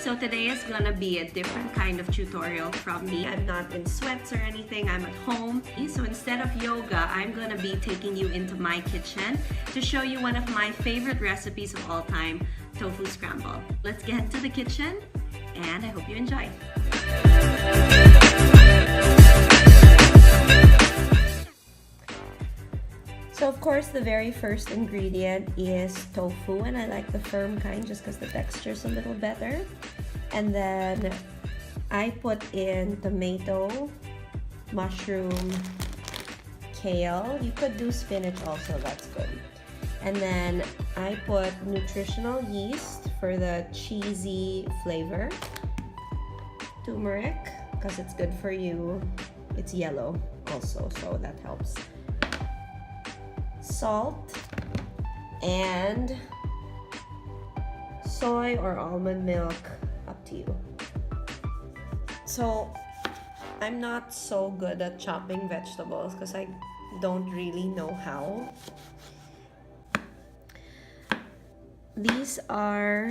So today is gonna be a different kind of tutorial from me. I'm not in sweats or anything, I'm at home. So instead of yoga, I'm gonna be taking you into my kitchen to show you one of my favorite recipes of all time, tofu scramble. Let's get into the kitchen and I hope you enjoy. So of course the very first ingredient is tofu, and I like the firm kind just because the texture is a little better. And then I put in tomato, mushroom, kale. You could do spinach also, that's good. And then I put nutritional yeast for the cheesy flavor. Turmeric, because it's good for you. It's yellow also, so that helps. Salt and soy or almond milk, up to you. So I'm not so good at chopping vegetables because I don't really know how. These are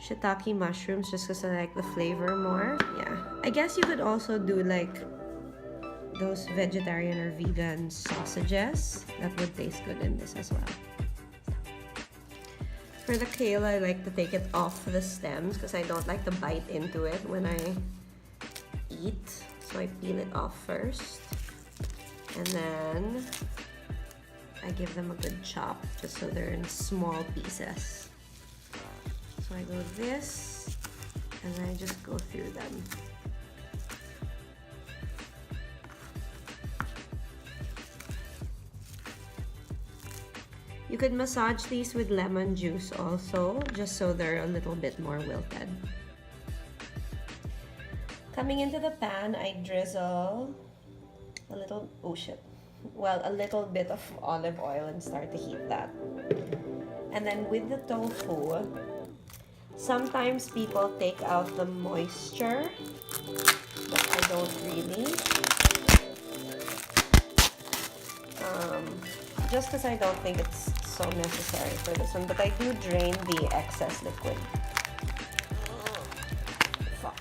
shiitake mushrooms just because I like the flavor more. Yeah, I guess you could also do like those vegetarian or vegan sausages. That would taste good in this as well. For the kale, I like to take it off the stems because I don't like to bite into it when I eat. So I peel it off first. And then I give them a good chop just so they're in small pieces. So I go this, and then I just go through them. You could massage these with lemon juice also, just so they're a little bit more wilted. Coming into the pan, I drizzle a little, a little bit of olive oil and start to heat that. And then with the tofu, sometimes people take out the moisture, but I don't really. Just because I don't think it's so necessary for this one, but I do drain the excess liquid. Fuck.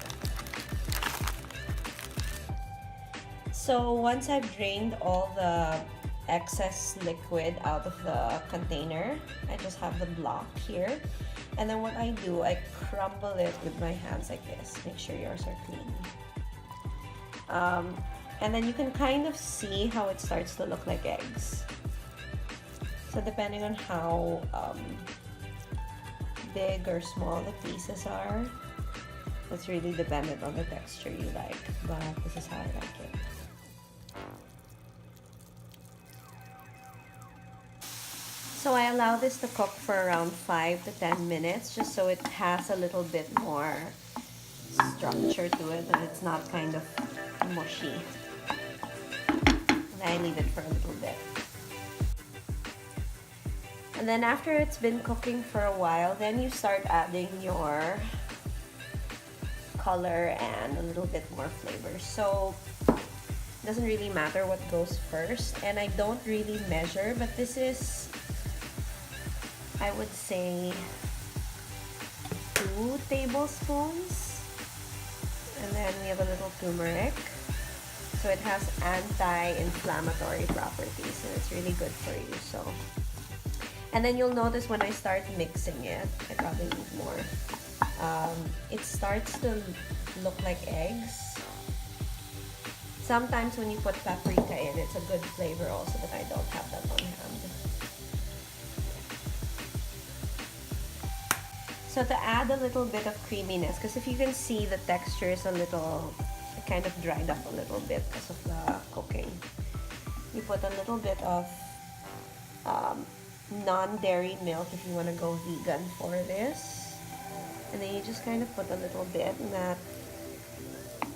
So once I've drained all the excess liquid out of the container, I just have the block here. And then what I do, I crumble it with my hands like this. Make sure yours are clean. And then you can kind of see how it starts to look like eggs. So depending on how big or small the pieces are, that's really dependent on the texture you like, but this is how I like it. So I allow this to cook for around 5 to 10 minutes just so it has a little bit more structure to it and it's not kind of mushy. And I leave it for a little bit. And then after it's been cooking for a while, then you start adding your color and a little bit more flavor. So it doesn't really matter what goes first. And I don't really measure, but this is, I would say, 2 tablespoons. And then we have a little turmeric. So it has anti-inflammatory properties and it's really good for you. So. And then you'll notice when I start mixing it, I probably need more. It starts to look like eggs. Sometimes when you put paprika in, it's a good flavor also, but I don't have that on hand. So to add a little bit of creaminess, because if you can see the texture is a little, it kind of dried up a little bit because of the cooking. You put a little bit of non-dairy milk if you want to go vegan for this, and then you just kind of put a little bit, and that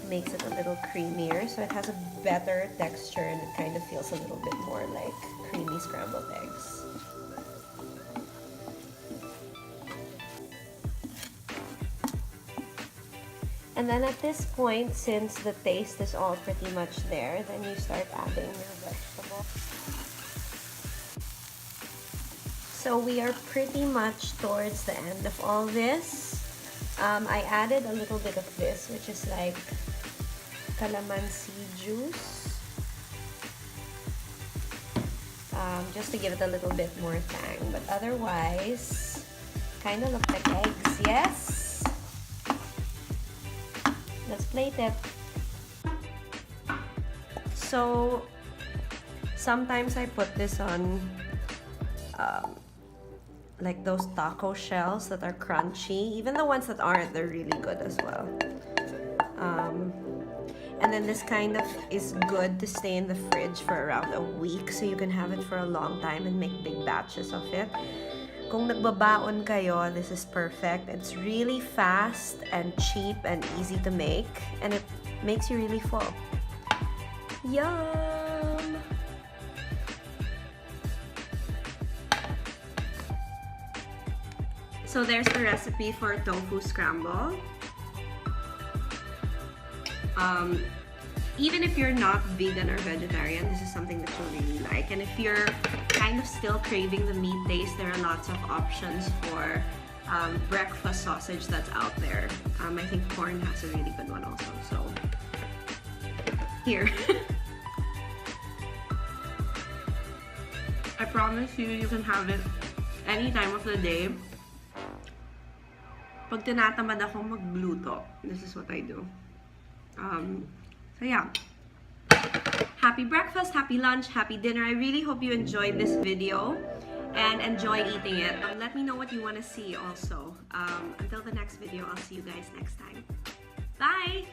makes it a little creamier, so it has a better texture and it kind of feels a little bit more like creamy scrambled eggs. And then at this point, since the taste is all pretty much there, then you start adding your vegetables. So we are pretty much towards the end of all this. I added a little bit of this, which is like calamansi juice, just to give it a little bit more tang, but otherwise kind of look like eggs. Yes, let's plate it. So sometimes I put this on like those taco shells that are crunchy. Even the ones that aren't, they're really good as well. And then this kind of is good to stay in the fridge for around a week, so you can have it for a long time and make big batches of it. Kung nagbabaon kayo, this is perfect. It's really fast and cheap and easy to make, and it makes you really full. Yum! So there's the recipe for tofu scramble. Even if you're not vegan or vegetarian, this is something that you'll really like. And if you're kind of still craving the meat taste, there are lots of options for breakfast sausage that's out there. I think corn has a really good one also. So here. I promise you, you can have it any time of the day. Pag tinatamad ako magluto, this is what I do. So yeah, happy breakfast, happy lunch, happy dinner. I really hope you enjoyed this video and enjoy eating it. Let me know what you want to see also. Until the next video, I'll see you guys next time. Bye!